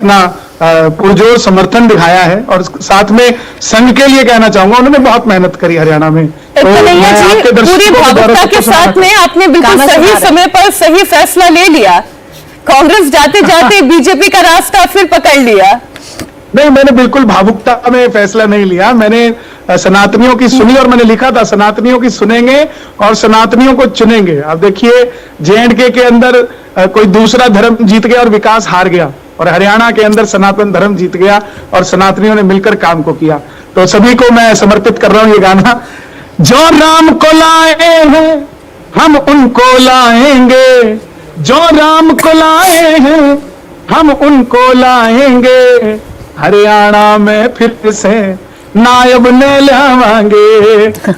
अपना पुरजोर समर्थन दिखाया है। और साथ में संघ के लिए कहना चाहूंगा, उन्होंने बहुत मेहनत करी हरियाणा में। तो पूरी भावुकता के साथ में आपने बिल्कुल सही समय पर सही फैसला ले लिया। कांग्रेस जाते जाते बीजेपी का रास्ता फिर पकड़ लिया। नहीं, मैंने बिल्कुल भावुकता में फैसला नहीं लिया। मैंने सनातनियों की सुनी और मैंने लिखा था सनातनियों की सुनेंगे और सनातनियों को चुनेंगे। अब देखिए, JNK के अंदर कोई दूसरा धर्म जीत गया और विकास हार गया, और हरियाणा के अंदर सनातन धर्म जीत गया और सनातनियों ने मिलकर काम को किया। तो सभी को मैं समर्पित कर रहा हूं ये गाना। जो राम को लाए हैं हम उनको लाएंगे, जो राम को लाए हैं हम उनको लाएंगे, हरियाणा में फिर से नायब ने लावांगे,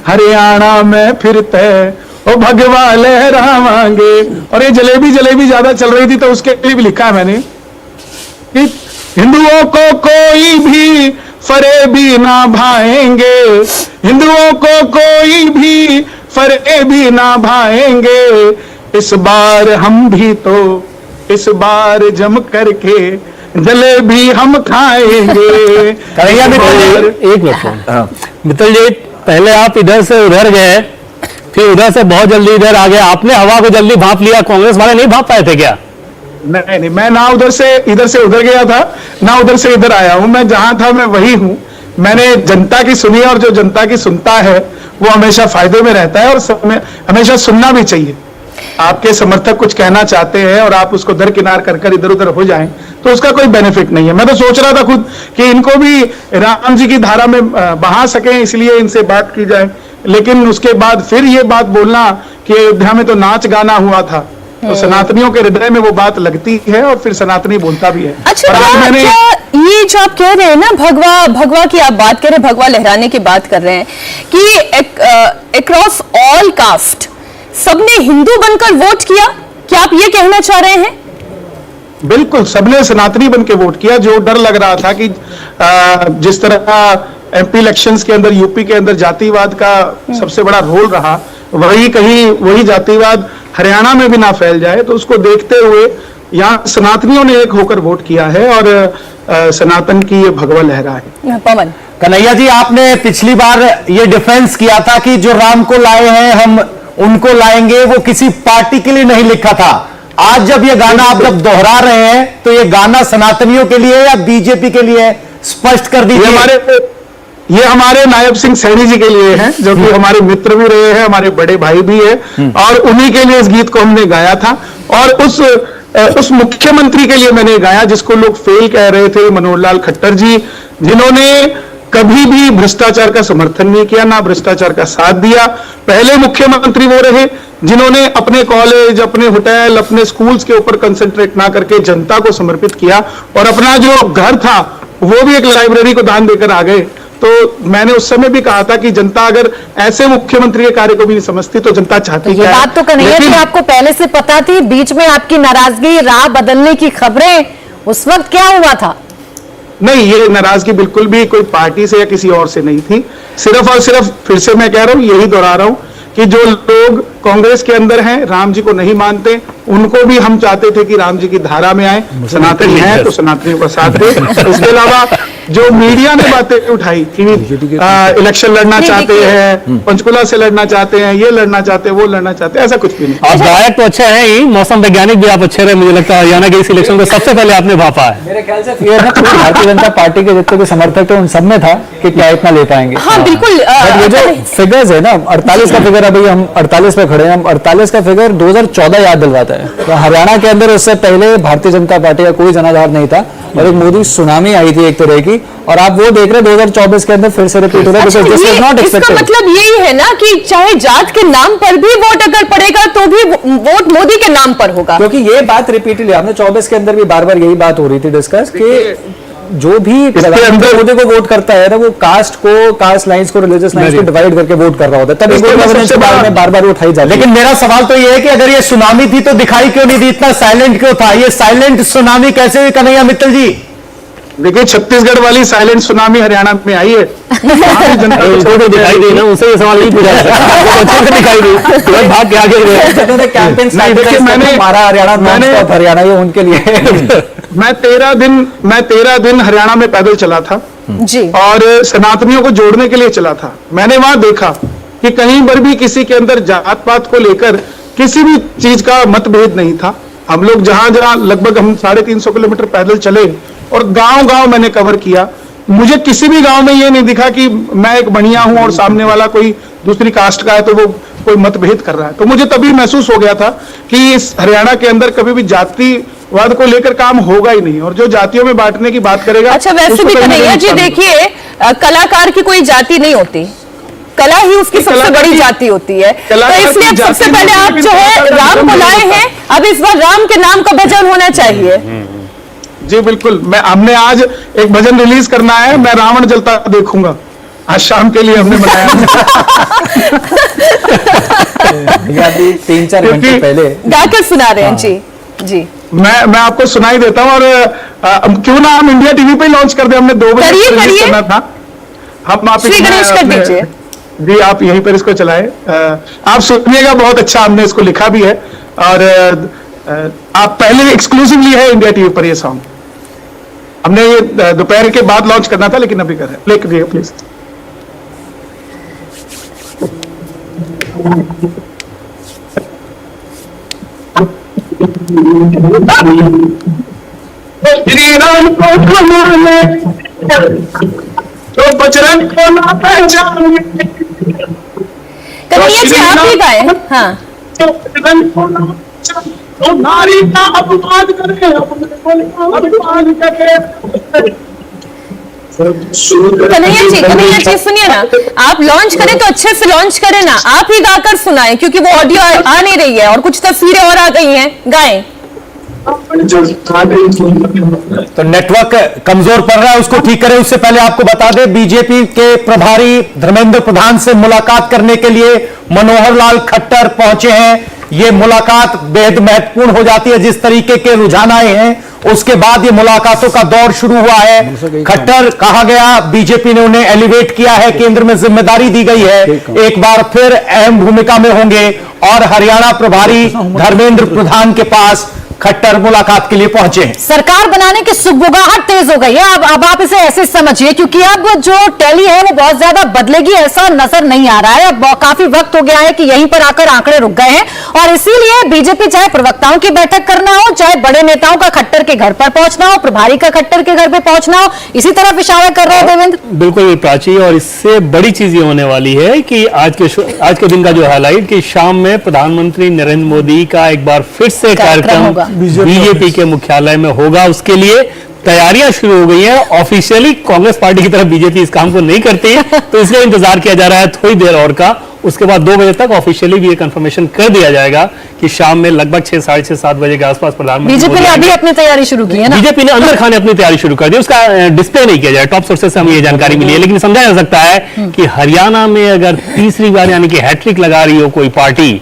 हरियाणा में फिरते ओ भगवा लहरावांगे। और ये जलेबी जलेबी ज्यादा चल रही थी तो उसके लिए भी लिखा है मैंने कि हिंदुओं को कोई भी फरेबी ना भाएंगे, हिंदुओं को कोई भी फरेबी ना भाएंगे, इस बार हम भी तो इस बार जम करके जलेबी हम खाएंगे। कन्हैया एक मिनट, मित्तल जी, पहले आप इधर से उधर गए, फिर उधर से बहुत जल्दी इधर आ गए, आपने हवा को जल्दी भाप लिया, कांग्रेस वाले नहीं भाप पाए थे क्या? नहीं, मैं ना इधर से उधर गया था, ना उधर से इधर आया हूं। मैं जहां था मैं वही हूं। मैंने जनता की सुनी, और जो जनता की सुनता है वो हमेशा फायदे में रहता है, और हमेशा सुनना भी चाहिए। आपके समर्थक कुछ कहना चाहते हैं और आप उसको दरकिनार कर इधर उधर हो जाएं तो उसका कोई बेनिफिट नहीं है। मैं तो सोच रहा था खुद कि इनको भी राम जी की धारा में बहा सकें, इसलिए इनसे बात की जाए, लेकिन उसके बाद फिर ये बात बोलना कि अयोध्या में तो नाच गाना हुआ था, तो सनातनियों के हृदय में वो बात लगती है और फिर सनातनी बोलता भी है। अच्छा, मैंने ये जो आप कह रहे हैं ना, भगवा की आप बात कर रहे हैं, भगवा लहराने की बात कर रहे हैं कि अक्रॉस ऑल कास्ट सबने हिंदू बनकर वोट किया, क्या आप ये कहना चाह रहे हैं? बिल्कुल, सबने सनातनी बन के वोट किया। जो डर लग रहा था कि जिस तरह MP इलेक्शंस के अंदर, यूपी के अंदर जातिवाद का सबसे बड़ा रोल रहा, वही जातिवाद हरियाणा में भी ना फैल जाए, तो उसको देखते हुए यहाँ सनातनियों ने एक होकर वोट किया है और सनातन की ये भगवा लहरा है। पवन, कन्हैया जी, आपने पिछली बार ये डिफेंस किया था कि जो राम को लाए हैं हम उनको लाएंगे, वो किसी पार्टी के लिए नहीं लिखा था। आज जब ये गाना आप जब दोहरा रहे हैं तो ये गाना सनातनियों के लिए या बीजेपी के लिए, स्पष्ट कर दीजिए। ये हमारे नायब सिंह सैनी जी के लिए है, जो कि हमारे मित्र भी रहे हैं, हमारे बड़े भाई भी है, और उन्हीं के लिए इस गीत को हमने गाया था। और उस मुख्यमंत्री के लिए मैंने गाया जिसको लोग फेल कह रहे थे, मनोहर लाल खट्टर जी, जिन्होंने कभी भी भ्रष्टाचार का समर्थन नहीं किया, ना भ्रष्टाचार का साथ दिया। पहले मुख्यमंत्री वो रहे जिन्होंने अपने कॉलेज, अपने होटल, अपने स्कूल्स के ऊपर कंसंट्रेट ना करके जनता को समर्पित किया, और अपना जो घर था वो भी एक लाइब्रेरी को दान देकर आ गए। तो मैंने उस समय भी कहा था कि जनता अगर ऐसे मुख्यमंत्री के कार्य को भी नहीं समझती तो जनता चाहती है। बात तो कन्हैया जी आपको पहले से पता थी, बीच में आपकी नाराजगी, राह बदलने की खबरें, उस वक्त क्या हुआ था? नहीं, ये नाराजगी बिल्कुल भी कोई पार्टी से या किसी और से नहीं थी। सिर्फ और सिर्फ, फिर से मैं कह रहा हूं, यही दोहरा रहा हूं कि जो लोग कांग्रेस के अंदर हैं, राम जी को नहीं मानते, उनको भी हम चाहते थे कि राम जी की धारा में आए। सनातनी हैं तो सनातनियों का साथ दे। इसके अलावा जो मीडिया ने बातें उठाई कि इलेक्शन लड़ना चाहते हैं, पंचकुला से लड़ना चाहते हैं, ये लड़ना चाहते हैं, वो लड़ना चाहते हैं, ऐसा कुछ भी नहीं। आप गायक तो अच्छे हैं ही, मौसम वैज्ञानिक भी आप अच्छे रहे, मुझे लगता है हरियाणा के इस इलेक्शन को सबसे पहले आपने भापा है। मेरे ख्याल से फिर भारतीय जनता पार्टी के जितने भी समर्थक थे उन सब में था कि क्या इतना ले पाएंगे। हाँ, बिल्कुल। ये जो फिगर्स है ना, 48 का फिगर, अभी हम 48 पे खड़े हैं, हम 48 का फिगर 2014 याद दिलवाता है। तो हरियाणा के अंदर उससे पहले भारतीय जनता पार्टी का कोई जनाधार नहीं था, और एक मोदी सुनामी आई थी एक तरह की, और आप वो देख रहे 2024 के अंदर फिर से रिपीट हो रहा है। इसका मतलब यही है ना कि चाहे जात के नाम पर भी वोट अगर पड़ेगा तो भी वोट मोदी के नाम पर होगा, क्योंकि ये बात रिपीटली आपने 24 के अंदर भी बार बार यही बात हो रही थी डिस्कस कि जो भी मोदी को वोट करता है ना, वो कास्ट लाइंस को, रिलीजियस लाइंस को डिवाइड करके वोट कर रहा होता है, तभी गवर्नेंस के बारे में बार बार उठाई जाती है। लेकिन मेरा सवाल तो ये है कि अगर ये सुनामी थी तो दिखाई क्यों नहीं दी, इतना साइलेंट क्यों था? ये साइलेंट सुनामी कैसे हुई, कन्हैया मित्तल जी? देखिए छत्तीसगढ़ वाली साइलेंट सुनामी हरियाणा में आई है। वहाँ भी जनता को उसको तो दिखाई दी ना, उसे ये सवाल नहीं पूछा जा सकता। वो अच्छे से दिखाई दी, तुरंत भाग के आगे गए। कैंपेन नहीं, देखिए हमारा हरियाणा नॉन-स्टॉप हरियाणा, ये उनके लिए मैं 13 दिन हरियाणा में पैदल चला था जी। और सनातनियों को जोड़ने के लिए चला था। मैंने वहां देखा कि कहीं पर भी किसी के अंदर जात पात को लेकर किसी भी चीज का मतभेद नहीं था। हम लोग जहां जहां लगभग हम 350 किलोमीटर पैदल चले और गांव गांव मैंने कवर किया। मुझे किसी भी गांव में ये नहीं दिखा कि मैं एक बनिया हूं और सामने वाला कोई दूसरी कास्ट का है तो वो कोई मतभेद कर रहा है। तो मुझे तभी महसूस हो गया था कि इस हरियाणा के अंदर कभी भी जातिवाद को लेकर काम होगा ही नहीं, और जो जातियों में बांटने की बात करेगा। अच्छा, वैसे उसको भी कहीं ना कन्हैया कहीं जी शामिल देखिए, कलाकार की कोई जाति नहीं होती, कला ही उसकी सबसे कलाकार बड़ी की- जाति होती है। तो कलाकार की इसलिए अब जाति सबसे पहले नहीं आप होती, जो है लेकिन राम को कलाकार लाए नहीं हैं, अब इस बार राम के नाम का भजन होना चाहिए। जी बिल्कुल। हमने आज एक भजन रिलीज करना है, मैं रावण जलता देखूंगा, आज शाम के लिए हमने बनाया है। अभी 3-4 घंटे क्योंकि- पहले गाकर सुना रहे हैं जी जी। मैं आपको सुनाई देता हूँ। और क्यों ना हम इंडिया टीवी पे लॉन्च कर दे, हमने 2 बजे करिए, रिलीज करिए। करना था। हम आप श्री इसमें गणेश कर अपने- दीजिए। जी आप यहीं पर इसको चलाए, आप सुनिएगा, बहुत अच्छा हमने इसको लिखा भी है। और आप पहले एक्सक्लूसिवली है इंडिया टीवी पर ये सॉन्ग। हमने ये दोपहर के बाद लॉन्च करना था, लेकिन अभी कर रहे हैं। प्ले करिए प्लीज। श्री राम को माने तो बजरंग को ना पहचाने, कन्हैया जी आप ही गाए। हाँ, तो बजरंग को ना पहचाने, तो नारी का अपमान करे, अपमान करे। कन्हैया जी सुनिए ना, आप लॉन्च करें तो अच्छे से लॉन्च करें ना, आप ही गाकर सुनाएं, क्योंकि वो ऑडियो आ नहीं रही है और कुछ तस्वीरें और आ गई हैं। गाएं। तो नेटवर्क कमजोर पड़ रहा है, उसको ठीक करें। उससे पहले आपको बता दें, बीजेपी के प्रभारी धर्मेंद्र प्रधान से मुलाकात करने के लिए मनोहर लाल खट्टर पहुंचे हैं। ये मुलाकात बेहद महत्वपूर्ण हो जाती है, जिस तरीके के रुझान आए हैं उसके बाद ये मुलाकातों का दौर शुरू हुआ है। खट्टर कहा गया, बीजेपी ने उन्हें एलिवेट किया है, केंद्र में जिम्मेदारी दी गई है, एक बार फिर अहम भूमिका में होंगे। और हरियाणा प्रभारी धर्मेंद्र प्रधान के पास खट्टर मुलाकात के लिए पहुंचे हैं। सरकार बनाने की सुगबुगाहट तेज हो गई है। अब आप इसे ऐसे समझिए, क्योंकि अब जो टैली है वो बहुत ज्यादा बदलेगी ऐसा नजर नहीं आ रहा है। अब काफी वक्त हो गया है कि यहीं पर आकर आंकड़े रुक गए हैं, और इसीलिए बीजेपी चाहे प्रवक्ताओं की बैठक करना हो, चाहे बड़े नेताओं का खट्टर के घर पर पहुंचना हो, प्रभारी का खट्टर के घर पर पहुंचना हो, इसी तरफ इशारा कर रहे हैं देवेंद्र। बिल्कुल प्राची, और इससे बड़ी चीज ये होने वाली है कि आज के दिन का जो हाईलाइट कि शाम में प्रधानमंत्री नरेंद्र मोदी का एक बार फिर से कार्यक्रम होगा। बीजेपी के मुख्यालय में होगा। उसके लिए तैयारियां शुरू हो गई हैं। ऑफिशियली कांग्रेस पार्टी की तरफ बीजेपी इस काम को नहीं करती है, तो इसलिए इंतजार किया जा रहा है थोड़ी देर और का। उसके बाद 2 बजे तक ऑफिशियली भी ये कंफर्मेशन कर दिया जाएगा कि शाम में लगभग 6, साढ़े 6, 7 बजे के आसपास प्रधानमंत्री बीजेपी ने अभी अपनी तैयारी शुरू की है ना। बीजेपी ने अंदर खाने अपनी तैयारी शुरू कर दी, उसका डिस्प्ले नहीं किया जाए। टॉप सोर्सेस से हमें ये जानकारी मिली है, लेकिन समझा जा सकता है कि हरियाणा में अगर तीसरी बार यानी कि हैट्रिक लगा रही हो कोई पार्टी,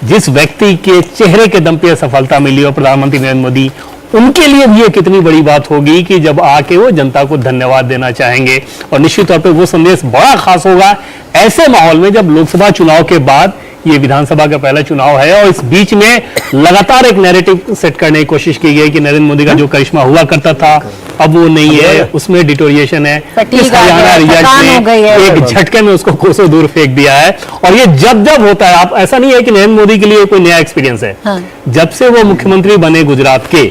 जिस व्यक्ति के चेहरे के दम पे सफलता मिली हो, प्रधानमंत्री नरेंद्र मोदी, उनके लिए भी ये कितनी बड़ी बात होगी कि जब आके वो जनता को धन्यवाद देना चाहेंगे। और निश्चित तौर पे वो संदेश बड़ा खास होगा ऐसे माहौल में जब लोकसभा चुनाव के बाद ये विधानसभा का पहला चुनाव है, और इस बीच में लगातार एक नैरेटिव सेट करने की कोशिश की गई कि नरेंद्र मोदी का जो करिश्मा हुआ करता था अब वो नहीं है, उसमें डिटोरिएशन है। इस हरियाणा रिजल्ट ने एक झटके में उसको कोसों दूर फेंक दिया है। और ये जब जब होता है, आप ऐसा नहीं है कि नरेंद्र मोदी के लिए कोई नया एक्सपीरियंस है। जब से वो मुख्यमंत्री बने गुजरात के,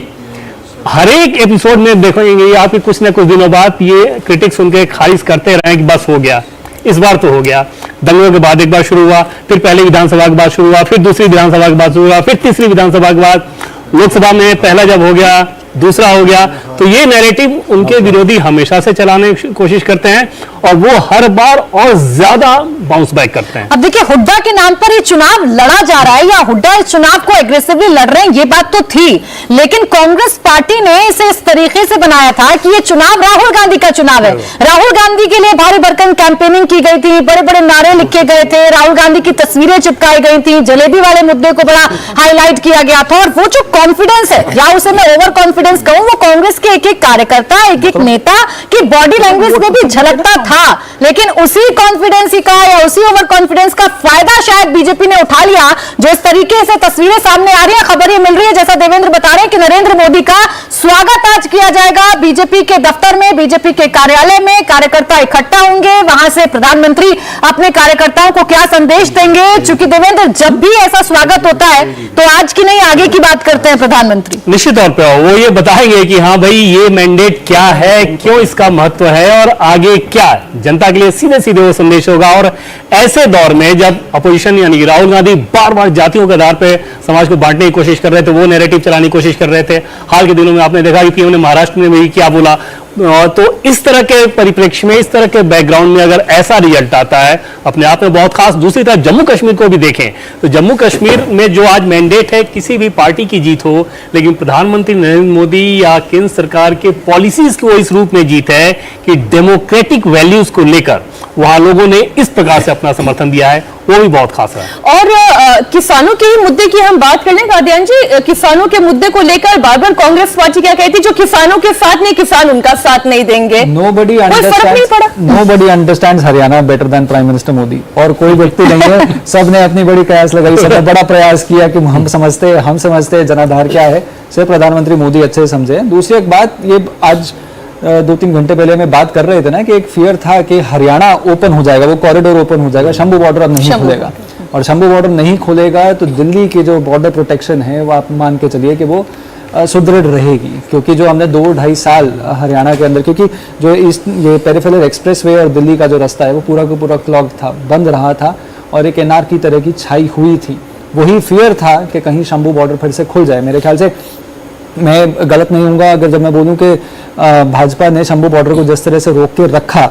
हर एक एपिसोड में देखेंगे आपके कुछ न कुछ दिनों बाद ये क्रिटिक्स उनके खारिज करते रहे कि बस हो गया, इस बार तो हो गया। दंगों के बाद एक बार शुरू हुआ, फिर पहले विधानसभा के बाद शुरू हुआ, फिर दूसरी विधानसभा के बाद शुरू हुआ, फिर तीसरी विधानसभा के बाद लोकसभा में पहला जब हो गया, दूसरा हो गया। तो ये नैरेटिव उनके विरोधी हमेशा से चलाने की कोशिश करते हैं, और वो हर बार और ज्यादा बाउंस बैक करते हैं। अब देखिए, हुड्डा के नाम पर ये चुनाव लड़ा जा रहा है, या हुड्डा इस चुनाव को एग्रेसिवली लड़ रहे हैं, ये बात तो थी, लेकिन कांग्रेस पार्टी ने इसे इस तरीके से बनाया था कि ये चुनाव राहुल गांधी का चुनाव है। राहुल गांधी के लिए भारी भरकम कैंपेनिंग की गई थी, बड़े बड़े नारे लिखे गए थे, राहुल गांधी की तस्वीरें चिपकाई गई थी, जलेबी वाले मुद्दे को बड़ा हाईलाइट किया गया था। और वो जो कॉन्फिडेंस है, या उसे मैं ओवर कॉन्फिडेंस कहूं, वो कांग्रेस के एक एक कार्यकर्ता, एक एक नेता की बॉडी लैंग्वेज में भी झलकता था, लेकिन उसी कॉन्फिडेंस का या उसी ओवर कॉन्फिडेंस का फायदा शायद बीजेपी ने उठा लिया। जो इस तरीके से तस्वीरें सामने आ रही है, खबर ये मिल रही है, जैसा देवेंद्र बता रहे हैं कि नरेंद्र मोदी का स्वागत आज किया जाएगा बीजेपी के दफ्तर में, बीजेपी के कार्यालय में। कार्यकर्ता इकट्ठा होंगे, वहां से प्रधानमंत्री अपने कार्यकर्ताओं को क्या संदेश देंगे। चूंकि देवेंद्र, जब भी ऐसा स्वागत होता है तो आज की नहीं आगे की बात करते हैं प्रधानमंत्री। निश्चित तौर पे वो ये बताएंगे कि हाँ भाई ये मैंडेट क्या है, क्यों इसका महत्व है और आगे क्या है। जनता के लिए सीधे सीधे वो संदेश होगा। और ऐसे दौर में जब अपोजिशन यानी कि राहुल गांधी बार बार जातियों के आधार पर समाज को बांटने की कोशिश कर रहे थे, वो नैरेटिव चलाने की कोशिश कर रहे थे। हाल के दिनों में आपने देखा कि पीएम ने महाराष्ट्र में भी क्या बोला। तो इस तरह के परिप्रेक्ष्य में, इस तरह के बैकग्राउंड में अगर ऐसा रिजल्ट आता है अपने आप में बहुत खास। दूसरी तरफ जम्मू कश्मीर को भी देखें तो जम्मू कश्मीर में जो आज मैंडेट है, किसी भी पार्टी की जीत हो, लेकिन प्रधानमंत्री नरेंद्र मोदी या केंद्र सरकार के पॉलिसीज की वो इस रूप में जीत है कि डेमोक्रेटिक वैल्यूज को लेकर वहां लोगों ने इस प्रकार से अपना समर्थन दिया है, वो भी बहुत खास है। और किसानों के मुद्दे की हम बात कर लें कादियान जी, किसानों के मुद्दे को लेकर बार बार कांग्रेस पार्टी क्या कहती है, जो किसानों के साथ नहीं, किसान उनका साथ नहीं देंगे। Nobody कोई फर्क नहीं पड़ा। Nobody understands Haryana better than prime minister Modi. और कोई व्यक्ति नहीं है, सबने अपनी बड़ी कयास लगाई, सबने बड़ा प्रयास किया कि हम समझते जनाधार क्या है, सिर्फ प्रधानमंत्री मोदी अच्छे समझे। दूसरी एक बात, ये आज 2-3 घंटे पहले में बात कर रहे थे ना कि एक फियर था कि हरियाणा ओपन हो जाएगा, वो कॉरिडोर ओपन हो जाएगा, शंभू बॉर्डर अब नहीं खुलेगा। और शंभू बॉर्डर नहीं खुलेगा तो दिल्ली की जो बॉर्डर प्रोटेक्शन है वो आप मान के चलिए कि वो सुदृढ़ रहेगी। क्योंकि जो हमने 2-2.5 साल हरियाणा के अंदर, क्योंकि जो ये पेरिफेरल एक्सप्रेसवे और दिल्ली का जो रास्ता है वो पूरा का पूरा क्लॉग था, बंद रहा था और एक एनआर की तरह की छाई हुई थी। वही फियर था कि कहीं शंभू बॉर्डर फिर से खुल जाए। मेरे ख्याल से मैं गलत नहीं हूँगा अगर जब मैं बोलूँ कि भाजपा ने शंभू बॉर्डर को जिस तरह से रोक के रखा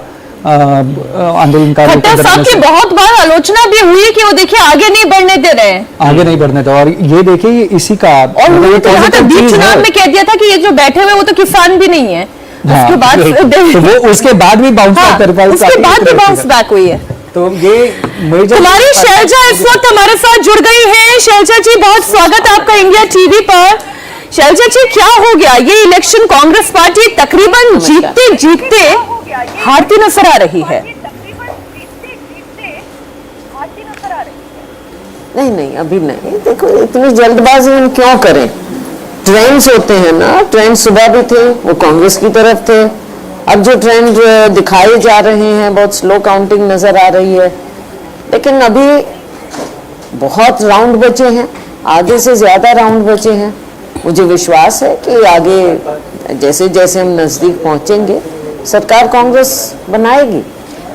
आंदोलनकारियों खट्टर साहब की बहुत बार आलोचना भी हुई कि वो देखिए आगे नहीं बढ़ने दे रहे हैं, आगे नहीं बढ़ने दे। और ये देखिए इसी का, और उन्होंने तो यहाँ तक बीच चुनाव में कह दिया था कि ये जो बैठे हुए वो तो किसान भी नहीं है। हाँ, उसके बाद तो वो उसके बाद भी बाउंस बैक कर पाई, उसके बाद भी बाउंस बैक हुई है। तो ये हमारी शैलजा इस वक्त हमारे साथ जुड़ गई है। शैलजा जी, बहुत स्वागत है आपका इंडिया टीवी पर। शैलजा जी, क्या हो गया, ये इलेक्शन कांग्रेस पार्टी तकरीबन जीतते जीतते हारती नजर आ रही है। नहीं, अभी नहीं। देखो, इतनी जल्दबाजी हम क्यों करें? ट्रेंड्स होते हैं ना, ट्रेंड सुबह भी थे, वो कांग्रेस की तरफ थे। अब जो ट्रेंड दिखाए जा रहे हैं, बहुत स्लो काउंटिंग नजर आ रही है, लेकिन अभी बहुत राउंड बचे हैं, आधे से ज्यादा राउंड बचे हैं। मुझे विश्वास है कि आगे जैसे जैसे हम नजदीक पहुंचेंगे सरकार कांग्रेस बनाएगी।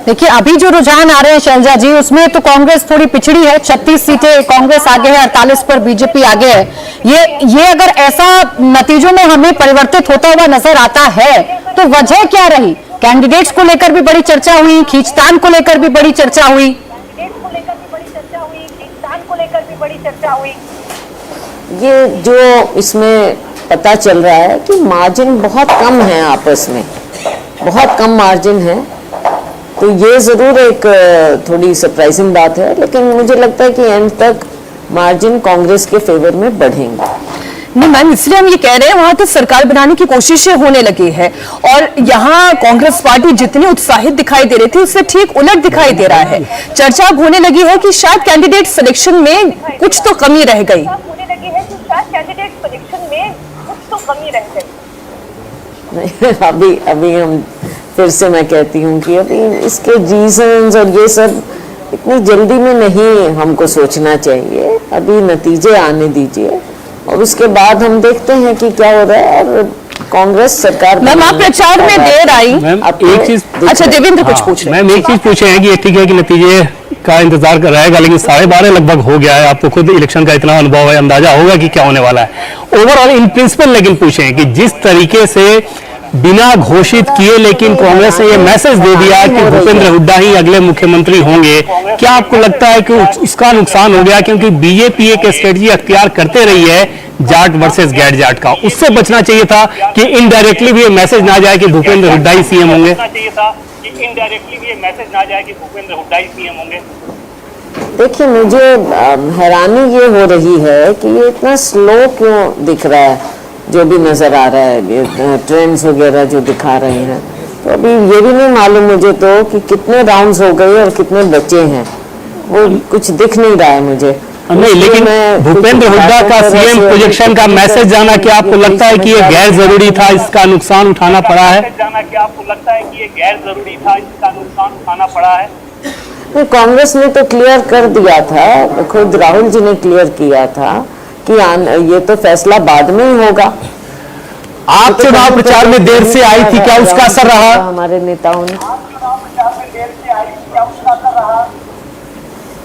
देखिए, अभी जो रुझान आ रहे हैं शैलजा जी, उसमें तो कांग्रेस थोड़ी पिछड़ी है। 36 सीटें कांग्रेस आगे है, 48 पर बीजेपी आगे है। ये अगर ऐसा नतीजों में हमें परिवर्तित होता हुआ नजर आता है तो वजह क्या रही? कैंडिडेट्स को लेकर भी बड़ी चर्चा हुई, खींचतान को लेकर भी बड़ी चर्चा हुई। ये जो इसमें पता चल रहा है कि मार्जिन बहुत कम है, आपस में बहुत कम मार्जिन है, तो ये जरूर एक थोड़ी सरप्राइजिंग बात है। लेकिन मुझे लगता है कि एंड तक मार्जिन कांग्रेस के फेवर में बढ़ेंगे। नहीं मैम, इसलिए हम ये कह रहे हैं वहां तो सरकार बनाने की कोशिशें होने लगी है और यहाँ कांग्रेस पार्टी जितनी उत्साहित दिखाई दे रही थी उससे ठीक उलट दिखाई दे रहा है। चर्चा अब होने लगी है कि शायद कैंडिडेट सिलेक्शन में कुछ तो कमी रह गई। अभी हम फिर से मैं कहती हूँ कि अभी इसके रीजंस और ये सब इतनी जल्दी में नहीं हमको सोचना चाहिए। अभी नतीजे आने दीजिए और उसके बाद हम देखते हैं कि क्या हो रहा है। और कांग्रेस सरकार, मैम आप प्रचार में देर आई, एक चीज, अच्छा देवेंद्र कुछ पूछ रहे हैं। मैम एक चीज पूछे हैं कि ये ठीक है कि नतीजे का इंतजार कर रहेगा, लेकिन 12:30 लगभग हो गया है। आपको खुद इलेक्शन का इतना अनुभव है, अंदाजा होगा कि क्या होने वाला है ओवरऑल इन प्रिंसिपल। लेकिन पूछे हैं कि जिस तरीके से बिना घोषित किए लेकिन कांग्रेस ने ये मैसेज दे दिया कि भूपेंद्र हुड्डा ही अगले मुख्यमंत्री होंगे, क्या आपको लगता है कि उसका नुकसान हो गया? क्योंकि बीजेपी एक स्ट्रेटजी अख्तियार करते रही है जाट वर्सेस गैर जाट का, उससे बचना चाहिए था कि इनडायरेक्टली भी ये मैसेज ना जाए कि भूपेंद्र हुड्डा ही सीएम होंगे। देखिए, मुझे हैरानी ये हो रही है कि ये इतना स्लो क्यों दिख रहा है। जो भी नजर आ रहा है, ट्रेंड्स वगैरह जो दिखा रहे हैं, तो अभी ये भी नहीं मालूम मुझे तो कि कितने राउंड्स हो गए और कितने बचे हैं, वो कुछ दिख नहीं रहा है मुझे। नहीं, लेकिन भूपेंद्र हुड्डा का सीएम प्रोजेक्शन का मैसेज जाना, क्या आपको लगता है कि ये गैर जरूरी था, इसका नुकसान उठाना पड़ा है? क्या आपको लगता है कि ये गैर जरूरी था, इसका नुकसान उठाना पड़ा है? तो कांग्रेस ने तो क्लियर कर दिया था, खुद राहुल जी ने क्लियर किया था कि ये तो फैसला बाद में ही होगा। आप चुनाव प्रचार में देर से आई थी, क्या उसका असर रहा? हमारे नेताओं ने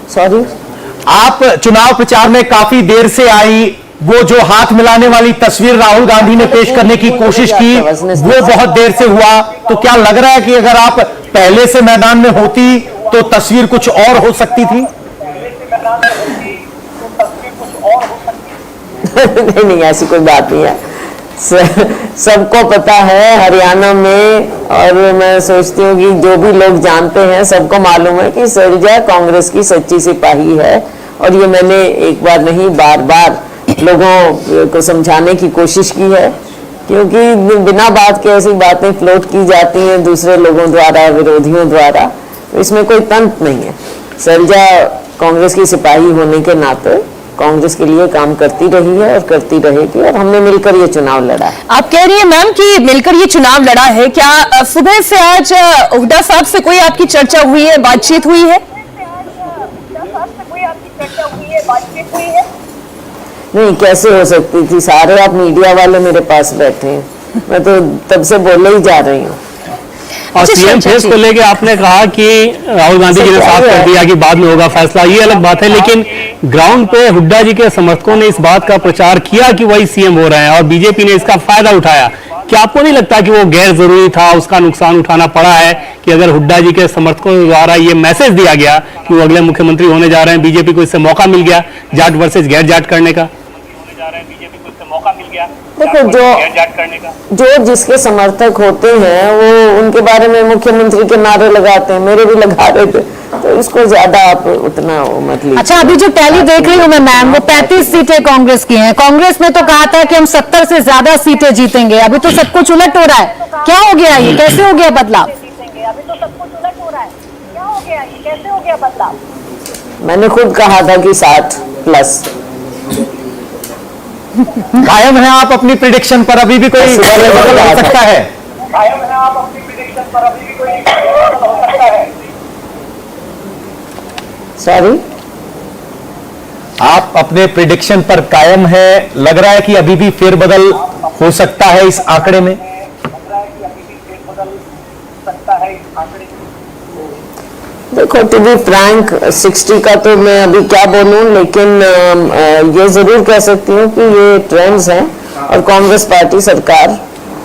सॉरी, आप चुनाव प्रचार में काफी देर से आई, वो जो हाथ मिलाने वाली तस्वीर राहुल गांधी ने पेश करने की कोशिश की वो बहुत देर से हुआ, तो क्या लग रहा है कि अगर आप पहले से मैदान में होती तो तस्वीर कुछ और हो सकती थी? नहीं नहीं, ऐसी कोई बात नहीं है। सबको पता है हरियाणा में, और मैं सोचती हूँ कि जो भी लोग जानते हैं सबको मालूम है कि शैलजा कांग्रेस की सच्ची सिपाही है, और ये मैंने एक बार नहीं बार बार लोगों को समझाने की कोशिश की है, क्योंकि बिना बात के ऐसी बातें फ्लोट की जाती हैं दूसरे लोगों द्वारा, विरोधियों द्वारा, इसमें कोई तंत्र नहीं है। शैलजा कांग्रेस की सिपाही होने के नाते कांग्रेस के लिए काम करती रही है और करती रहेगी, और हमने मिलकर ये चुनाव लड़ा है। आप कह रही है मैम कि मिलकर ये चुनाव लड़ा है, क्या सुबह से आज हुड्डा साहब से कोई आपकी चर्चा हुई है, बातचीत हुई है? नहीं, कैसे हो सकती थी, सारे आप मीडिया वाले मेरे पास बैठे हैं, मैं तो तब से बोले ही जा रही हूँ। और सीएम फेस को लेके आपने कहा कि राहुल गांधी जी ने साफ कर दिया कि बाद में होगा फैसला, ये अलग बात है, लेकिन ग्राउंड पे हुड्डा जी के समर्थकों ने इस बात का प्रचार किया कि वही सीएम हो रहे हैं और बीजेपी ने इसका फायदा उठाया। क्या आपको नहीं लगता कि वो गैर जरूरी था, उसका नुकसान उठाना पड़ा है कि अगर हुड्डा जी के समर्थकों द्वारा ये मैसेज दिया गया कि वो अगले मुख्यमंत्री होने जा रहे हैं, बीजेपी को इससे मौका मिल गया जाट वर्सेज गैर जाट करने का? देखो, जो जिसके समर्थक होते हैं वो उनके बारे में मुख्यमंत्री के नारे लगाते हैं, मेरे भी लगा रहे थे, तो इसको ज्यादा आप उतना मत लीजिए। अच्छा, अभी जो टैली देख रही हूँ मैं मैम, वो 35 सीटें कांग्रेस की हैं। कांग्रेस ने तो कहा था कि हम 70 से ज्यादा सीटें जीतेंगे, अभी तो सब कुछ उलट हो रहा है। क्या हो गया ये, कैसे हो गया बदलाव? मैंने खुद कहा था कि 60+। कायम है आप अपनी प्रिडिक्शन पर? अभी भी कोई बदल हो सकता है? सॉरी, आप अपने प्रिडिक्शन पर कायम है? लग रहा है कि अभी भी फेरबदल हो सकता है इस आंकड़े में? देखो, टू बी फ्रैंक, 60 का तो मैं अभी क्या बोलूं, लेकिन ये जरूर कह सकती हूँ कि ये ट्रेंड्स हैं और कांग्रेस पार्टी सरकार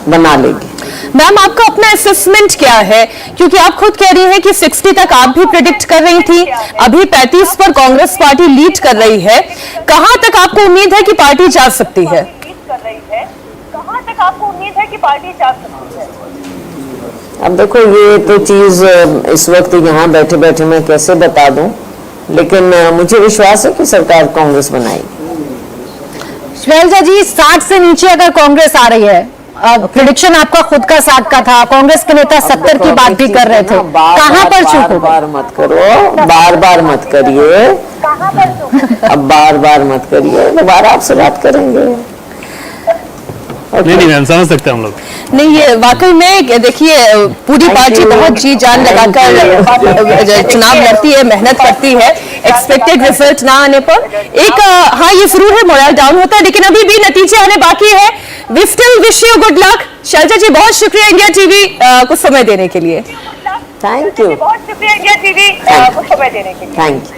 बना लेगी। मैम, आपका अपना असेसमेंट क्या है, क्योंकि आप खुद कह रही हैं कि 60 तक आप भी प्रेडिक्ट कर रही थी, अभी 35 पर कांग्रेस पार्टी लीड कर रही है, कहां तक आपको उम्मीद है कि पार्टी जा सकती है? अब देखो, ये तो चीज इस वक्त यहाँ बैठे बैठे मैं कैसे बता दूं, लेकिन मुझे विश्वास है कि सरकार कांग्रेस बनाएगी। शैलजा जी, 60 से नीचे अगर कांग्रेस आ रही है, प्रेडिक्शन आपका खुद का 60 का था, कांग्रेस के नेता 70 की बात भी कर रहे थे, कहां पर चूक हो? बार मत करो, बार मत करिए, अब बार मत करिए, दोबारा आपसे बात करेंगे। नहीं मैम, समझ सकते हैं हम लोग। नहीं, ये वाकई में देखिए, पूरी पार्टी बहुत जी जान लगाकर चुनाव लड़ती है, मेहनत करती है, एक्सपेक्टेड रिजल्ट ना आने पर एक हाँ, ये जरूर है, मोरल डाउन होता है, लेकिन अभी भी नतीजे आने बाकी है। We still wish you good luck. Shailaja ji, बहुत शुक्रिया इंडिया टीवी को समय देने के लिए। थैंक यू, बहुत शुक्रिया इंडिया टीवी को समय देने के लिए। Thank you.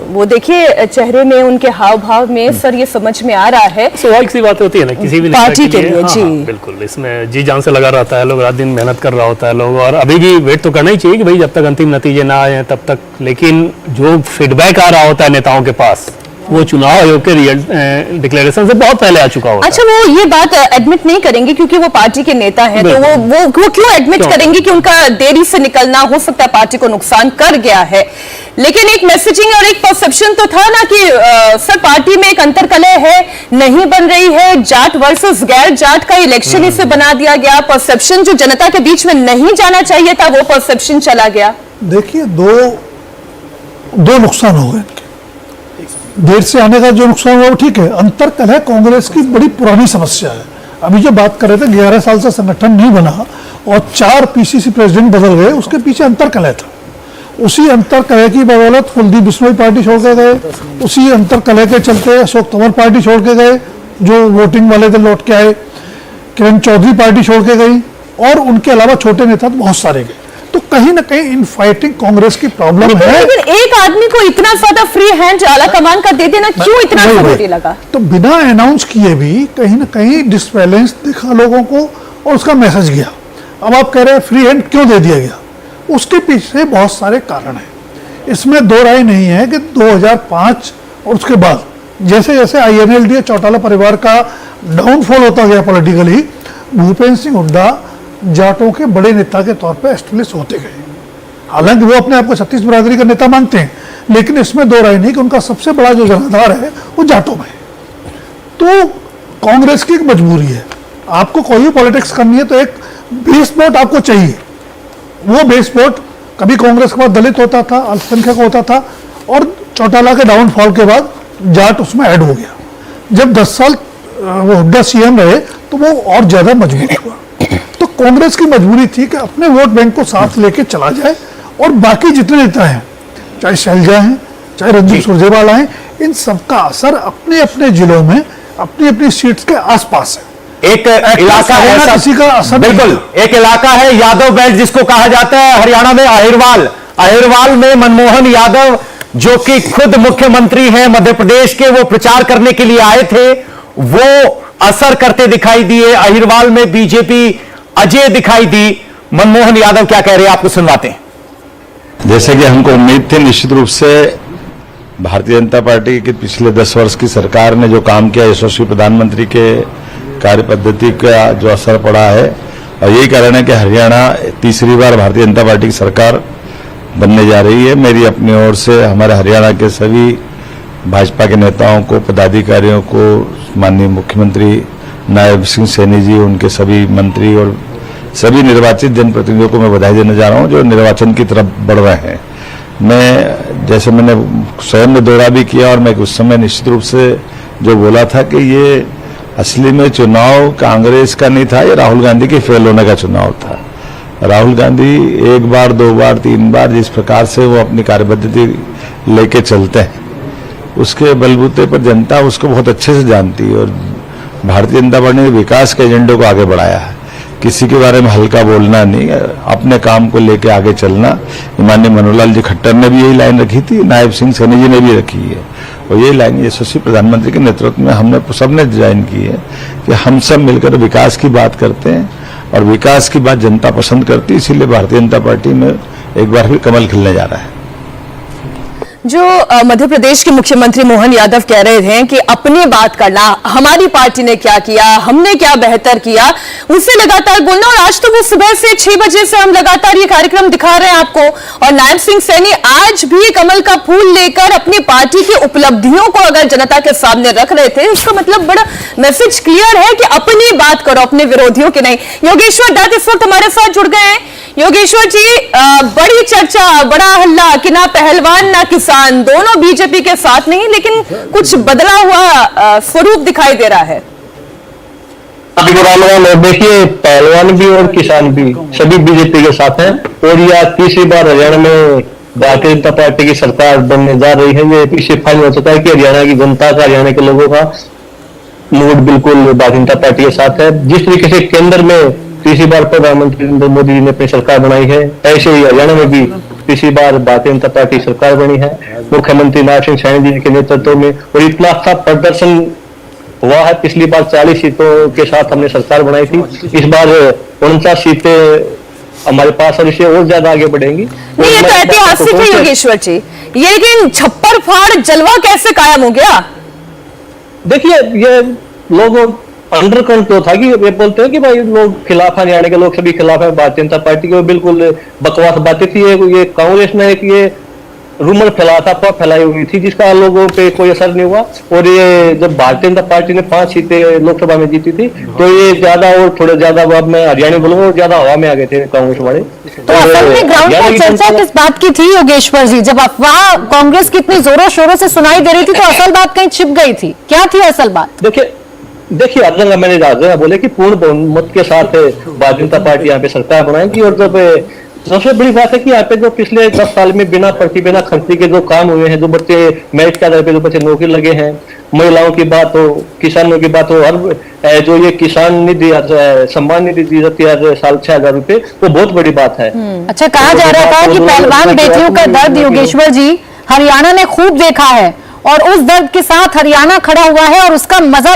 वो देखिए चेहरे में, उनके हाव भाव में सर ये समझ में आ रहा है, स्वाभाविक सी बात होती है ना किसी भी नेता पार्टी के लिए। हाँ, जी हाँ, बिल्कुल, इसमें जी जान से लगा रहता है लोग, रात दिन मेहनत कर रहा होता है लोग, और अभी भी वेट तो करना ही चाहिए कि भाई जब तक अंतिम नतीजे ना आए तब तक, लेकिन जो फीडबैक आ रहा होता है नेताओं के पास वो चुनाव आयोग के डिक्लेरेशन से बहुत पहले आ चुका होता। अच्छा, वो ये बात एडमिट नहीं करेंगे क्योंकि वो पार्टी के नेता हैं, तो वो क्यों एडमिट करेंगे कि उनका देरी से निकलना हो सकता है पार्टी को नुकसान कर गया है। लेकिन एक मैसेजिंग और एक परसेप्शन तो था ना कि सर पार्टी में एक अंतरकलह है, नहीं बन रही है, जाट वर्सेस गैर जाट का इलेक्शन इसे बना दिया गया। परसेप्शन जो जनता के बीच में नहीं जाना चाहिए था वो परसेप्शन चला गया। देखिए, दो नुकसान हो गए इनके। देर से आने का जो नुकसान हुआ वो ठीक है, अंतरकलह कांग्रेस की बड़ी पुरानी समस्या है। अभी जो बात कर रहे थे 11 साल से संगठन नहीं बना और 4 पीसीसी प्रेसिडेंट बदल गए, उसके पीछे अंतरकलह था। उसी अंतरकलह की बदौलत कुलदीप बिश्नोई पार्टी छोड़ के गए, उसी अंतरकलह के चलते अशोक तंवर पार्टी छोड़ के गए, जो वोटिंग वाले थे लौट के आए, किरण चौधरी पार्टी छोड़ के गई, और उनके अलावा छोटे नेता तो बहुत सारे गए। तो कहीं ना कहीं इन फाइटिंग कांग्रेस की प्रॉब्लम है। लेकिन एक आदमी को इतना ज्यादा फ्री हैंड आला कमान का दे देना क्यों इतना जरूरी लगा? तो बिना अनाउंस किए भी कहीं ना कहीं डिसबैलेंस दिखा लोगों को और उसका मैसेज गया। अब आप कह रहे हैं फ्री हैंड क्यों दे दिया गया, उसके पीछे बहुत सारे कारण हैं। इसमें दो राय नहीं है कि 2005 और उसके बाद जैसे जैसे INLD चौटाला परिवार का डाउनफॉल होता गया पॉलिटिकली, भूपेंद्र सिंह हुड्डा जाटों के बड़े नेता के तौर पे एस्टेब्लिश होते गए। हालांकि वो अपने आप को छत्तीस बिरादरी का नेता मानते हैं, लेकिन इसमें दो राय नहीं कि उनका सबसे बड़ा जो जनाधार है वो जाटों में है। तो कांग्रेस की एक मजबूरी है, आपको कोई भी पॉलिटिक्स करनी है तो एक बेस वोट आपको चाहिए। वो बेस वोट कभी कांग्रेस के बाद दलित होता था, अल्पसंख्यक होता था, और चौटाला के डाउनफॉल के बाद जाट उसमें ऐड हो गया। जब 10 साल वो हुड्डा CM रहे तो वो और ज्यादा मजबूत हुआ। तो कांग्रेस की मजबूरी थी कि अपने वोट बैंक को साथ लेके चला जाए, और बाकी जितने नेता हैं, चाहे शैलजा हैं, चाहे रणदीप सुरजेवाला हैं, इन सबका असर अपने अपने जिलों में अपनी अपनी सीट्स के आसपास है। एक इलाका है ऐसा, किसी का असर बिल्कुल एक इलाका है यादव बेल्ट जिसको कहा जाता है हरियाणा में अहिरवाल में मनमोहन यादव जो कि खुद मुख्यमंत्री हैं मध्य प्रदेश के, वो प्रचार करने के लिए आए थे, वो असर करते दिखाई दिए। अहिरवाल में बीजेपी अजय दिखाई दी। मनमोहन यादव क्या कह रहे हैं आपको सुनवाते हैं। जैसे कि हमको उम्मीद थी, निश्चित रूप से भारतीय जनता पार्टी की पिछले 10 वर्ष की सरकार ने जो काम किया, यशस्वी प्रधानमंत्री के कार्य पद्धति का जो असर पड़ा है, और यही कारण है कि हरियाणा तीसरी बार भारतीय जनता पार्टी की सरकार बनने जा रही है। मेरी अपनी ओर से हमारे हरियाणा के सभी भाजपा के नेताओं को, पदाधिकारियों को, माननीय मुख्यमंत्री नायब सिंह सैनी जी, उनके सभी मंत्री और सभी निर्वाचित जनप्रतिनिधियों को मैं बधाई देने जा रहा हूं जो निर्वाचन की तरफ बढ़ रहे हैं। मैं जैसे मैंने स्वयं में दौरा भी किया, और मैं उस समय निश्चित रूप से जो बोला था कि ये असली में चुनाव कांग्रेस का नहीं था, ये राहुल गांधी के फेल होने का चुनाव था। राहुल गांधी एक बार, 2 बार, 3 बार जिस प्रकार से वो अपनी कार्यपद्धति लेके चलते हैं, उसके बलबूते पर जनता उसको बहुत अच्छे से जानती है। और भारतीय जनता पार्टी ने विकास के एजेंडे को आगे बढ़ाया है, किसी के बारे में हल्का बोलना नहीं, अपने काम को लेके आगे चलना। माननीय मनोहर लाल जी खट्टर ने भी यही लाइन रखी थी, नायब सिंह सैनी जी ने भी रखी है, और यही लाइन यशस्वी प्रधानमंत्री के नेतृत्व में हमने सबने डिजाइन की है कि हम सब मिलकर विकास की बात करते हैं, और विकास की बात जनता पसंद करती है। इसीलिए भारतीय जनता पार्टी में एक बार फिर कमल खिलने जा रहा है। जो मध्य प्रदेश के मुख्यमंत्री मोहन यादव कह रहे थे कि अपनी बात करना, हमारी पार्टी ने क्या किया, हमने क्या बेहतर किया, उससे लगातार बोलना। और आज तो वो सुबह से 6 बजे से हम लगातार ये कार्यक्रम दिखा रहे हैं आपको। और नायब सिंह सैनी आज भी कमल का फूल लेकर अपनी पार्टी की उपलब्धियों को अगर जनता के सामने रख रहे थे, इसका मतलब बड़ा मैसेज क्लियर है कि अपनी बात करो, अपने विरोधियों की नहीं। योगेश्वर दत्त इस वक्त हमारे साथ जुड़ गए हैं। योगेश्वर जी, बड़ी चर्चा, बड़ा हल्ला कि ना पहलवान ना किसान, दोनों बीजेपी के साथ नहीं, लेकिन कुछ बदला हुआ स्वरूप दिखाई दे रहा है। देखिए, पहलवान भी और किसान भी सभी बीजेपी के साथ हैं, और यह तीसरी बार हरियाणा में भारतीय जनता पार्टी की सरकार बनने जा रही है। ये पीछे फाइनल हो चुका है कि हरियाणा की जनता का, हरियाणा के लोगों का मूड बिल्कुल भारतीय जनता पार्टी के साथ है। जिस तरीके से केंद्र में तीसरी बार प्रधानमंत्री नरेंद्र मोदी जी ने अपनी सरकार बनाई है, ऐसे ही हरियाणा में भी तीसरी बार भारतीय जनता पार्टी सरकार बनी है, मुख्यमंत्री नायब सिंह सैनी जी के नेतृत्व में। और इतना अच्छा प्रदर्शन हुआ है, पिछली बार 40 सीटों के साथ हमने सरकार बनाई थी, इस बार 49 सीटें हमारे पास और इससे और ज्यादा आगे बढ़ेंगी। नहीं, ये तो ऐतिहासिक है योगेश्वर जी, ये लेकिन छप्पर फाड़ जलवा कैसे कायम हो गया? देखिए, ये लोग अंडर कंट्रोल था कि ये बोलते हैं कि भाई लोग खिलाफ हरियाणा के लोग सभी खिलाफ है भारतीय जनता पार्टी के, बिल्कुल बकवास बातें थी। ये कांग्रेस ने एक ये रूमर फैलाया था, अफवाह फैलाई हुई थी जिसका लोगों पे कोई असर नहीं हुआ। और ये जब भारतीय जनता पार्टी ने 5 सीटें लोकसभा में जीती थी तो ये ज्यादा और थोड़े ज्यादा, अब मैं हरियाणा बोलूंगा, और ज्यादा हवा में आ गए थे कांग्रेस वाले। तो असल में ग्राउंड पर चर्चा किस बात की थी योगेश्वर जी? जब अफवाह कांग्रेस की इतनी जोरों शोरों से सुनाई दे रही थी तो असल बात कहीं छिप गई थी, क्या थी असल बात? देखिए अर्जन, मैंने राजा बोले कि पूर्ण बहुमत के साथ भारतीय जनता पार्टी यहाँ पे सरकार बनाएगी। और जब सबसे बड़ी बात है कि यहाँ पे जो पिछले 10 साल में बिना पर्ची बिना खर्ची के जो काम हुए हैं, जो बच्चे मेरिट के आधार पे जो बच्चे नौकरी लगे हैं, महिलाओं की बात हो, किसानों की बात हो, हर जो ये किसान निधि सम्मान निधि दी जाती है हर साल 6,000 रुपए, वो बहुत बड़ी बात है। अच्छा, कहा जा रहा था कि पहलवान बेटियों का दर्द योगेश्वर जी हरियाणा ने खूब देखा है और उस दर्द के साथ हरियाणा खड़ा हुआ है और उसका मजा